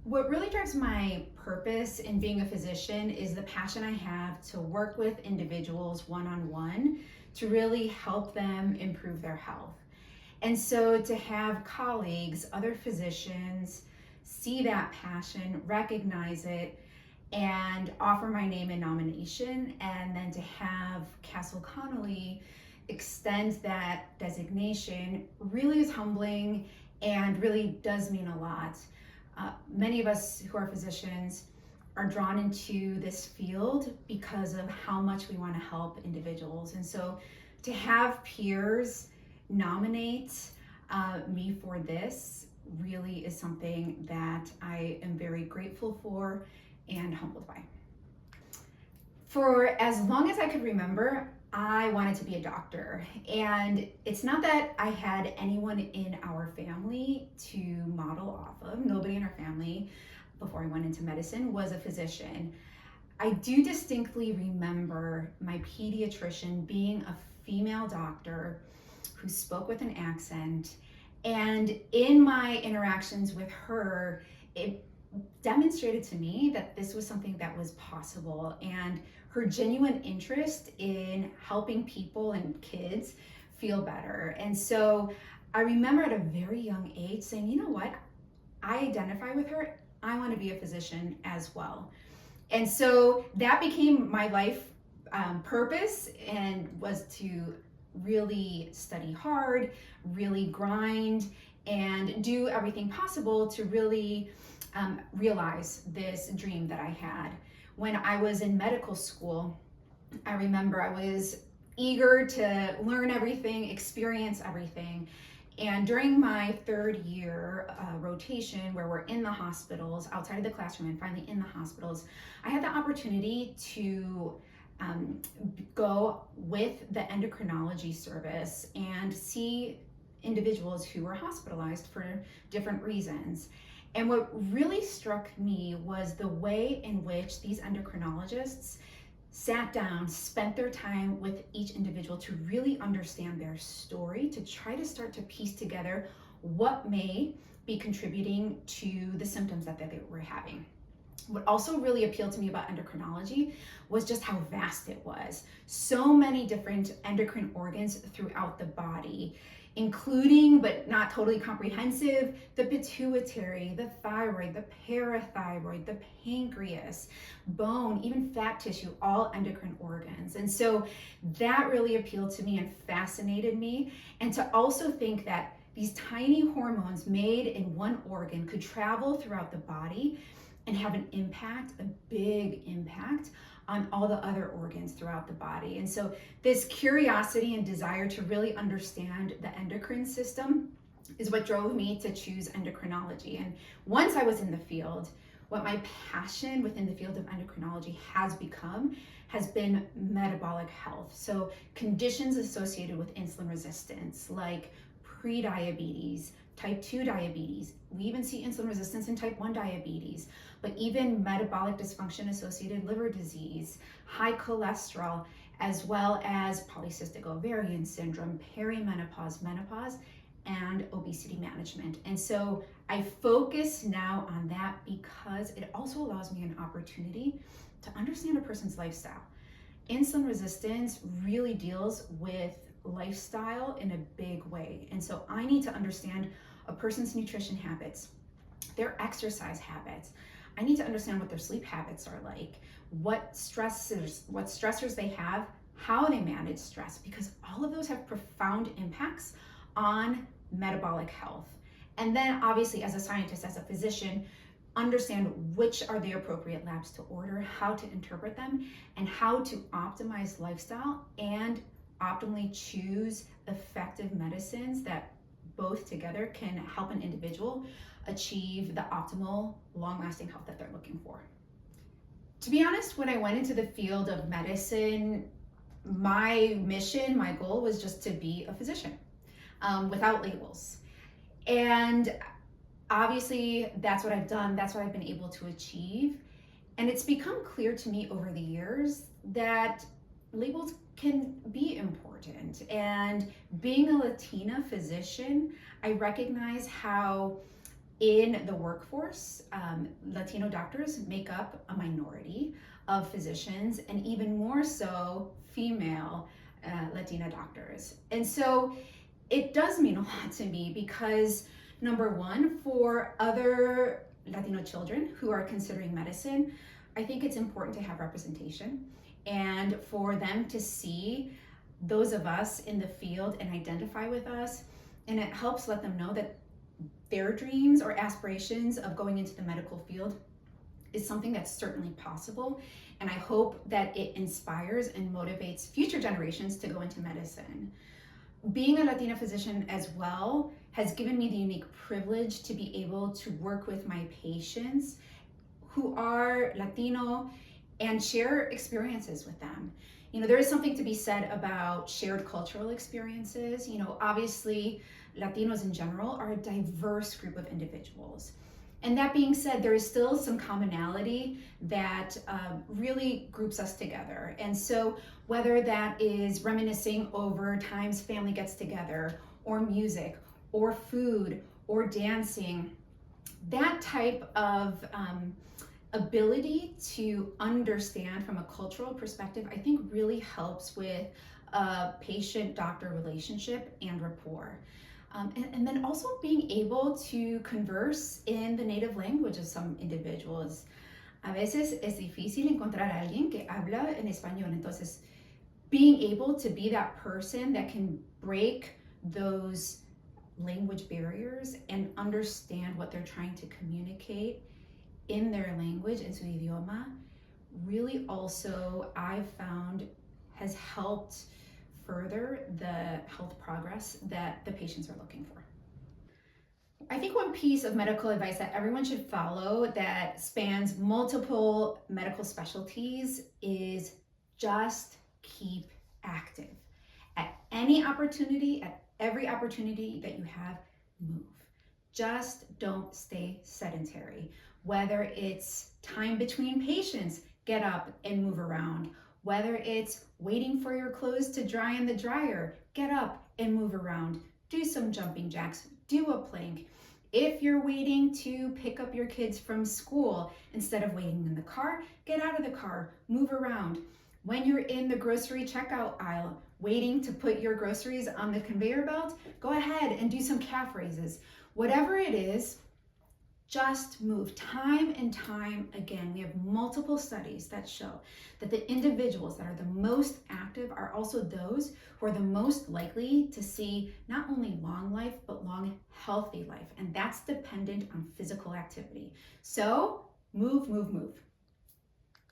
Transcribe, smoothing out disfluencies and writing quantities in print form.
What really drives my purpose in being a physician is the passion I have to work with individuals one-on-one to really help them improve their health. And so to have colleagues, other physicians, see that passion, recognize it, and offer my name and nomination, and then to have Castle Connolly extend that designation really is humbling and really does mean a lot. Many of us who are physicians are drawn into this field because of how much we want to help individuals. And so to have peers nominate me for this really is something that I am very grateful for and humbled by. For as long as I could remember, I wanted to be a doctor. And it's not that I had anyone in our family to model off of. Nobody in our family, before I went into medicine, was a physician. I do distinctly remember my pediatrician being a female doctor who spoke with an accent. And in my interactions with her, it demonstrated to me that this was something that was possible, and her genuine interest in helping people and kids feel better. And so I remember at a very young age saying, you know what, I identify with her, I want to be a physician as well. And so that became my life purpose, and was to really study hard, really grind, and do everything possible to really realize this dream that I had. When I was in medical school, I remember I was eager to learn everything, experience everything. And during my third year rotation, where we're in the hospitals, outside of the classroom and finally in the hospitals, I had the opportunity to go with the endocrinology service and see individuals who were hospitalized for different reasons. And what really struck me was the way in which these endocrinologists sat down, spent their time with each individual to really understand their story, to try to start to piece together what may be contributing to the symptoms that they were having. What also really appealed to me about endocrinology was just how vast it was. So many different endocrine organs throughout the body, including, but not totally comprehensive, the pituitary, the thyroid, the parathyroid, the pancreas, bone, even fat tissue, all endocrine organs. And so that really appealed to me and fascinated me. And to also think that these tiny hormones made in one organ could travel throughout the body and have an impact, a big impact on all the other organs throughout the body. And so this curiosity and desire to really understand the endocrine system is what drove me to choose endocrinology. And once I was in the field, what my passion within the field of endocrinology has become has been metabolic health. So conditions associated with insulin resistance, like prediabetes, type 2 diabetes. We even see insulin resistance in type 1 diabetes, but even metabolic dysfunction associated liver disease, high cholesterol, as well as polycystic ovarian syndrome, perimenopause, menopause, and obesity management. And so I focus now on that because it also allows me an opportunity to understand a person's lifestyle. Insulin resistance really deals with lifestyle in a big way. And so I need to understand a person's nutrition habits, their exercise habits. I need to understand what their sleep habits are like, what stressors they have, how they manage stress, because all of those have profound impacts on metabolic health. And then obviously as a scientist, as a physician, understand which are the appropriate labs to order, how to interpret them, and how to optimize lifestyle and optimally choose effective medicines that both together can help an individual achieve the optimal, long-lasting health that they're looking for. To be honest, when I went into the field of medicine, my mission, my goal was just to be a physician without labels. And obviously that's what I've done, that's what I've been able to achieve. And it's become clear to me over the years that labels can be important. And being a Latina physician, I recognize how in the workforce, Latino doctors make up a minority of physicians, and even more so, female Latina doctors. And so it does mean a lot to me because, number one, for other Latino children who are considering medicine, I think it's important to have representation and for them to see those of us in the field and identify with us. And it helps let them know that their dreams or aspirations of going into the medical field is something that's certainly possible. And I hope that it inspires and motivates future generations to go into medicine. Being a Latina physician as well has given me the unique privilege to be able to work with my patients who are Latino and share experiences with them. You know, there is something to be said about shared cultural experiences. You know, obviously, Latinos in general are a diverse group of individuals. And that being said, there is still some commonality that really groups us together. And so whether that is reminiscing over times family gets together, or music, or food, or dancing, that type of ability to understand from a cultural perspective, I think really helps with a patient-doctor relationship and rapport. And then also being able to converse in the native language of some individuals. A veces es difícil encontrar a alguien que habla en español. Entonces, being able to be that person that can break those language barriers and understand what they're trying to communicate in their language, en su idioma, really also I've found has helped further the health progress that the patients are looking for. I think one piece of medical advice that everyone should follow that spans multiple medical specialties is just keep active. At any opportunity, at every opportunity that you have, move. Just don't stay sedentary. Whether it's time between patients, get up and move around. Whether it's waiting for your clothes to dry in the dryer, get up and move around. Do some jumping jacks, do a plank. If you're waiting to pick up your kids from school, instead of waiting in the car, get out of the car, move around. When you're in the grocery checkout aisle, waiting to put your groceries on the conveyor belt, go ahead and do some calf raises. Whatever it is, just move. Time and time again, we have multiple studies that show that the individuals that are the most active are also those who are the most likely to see not only long life, but long, healthy life. And that's dependent on physical activity. So move, move, move.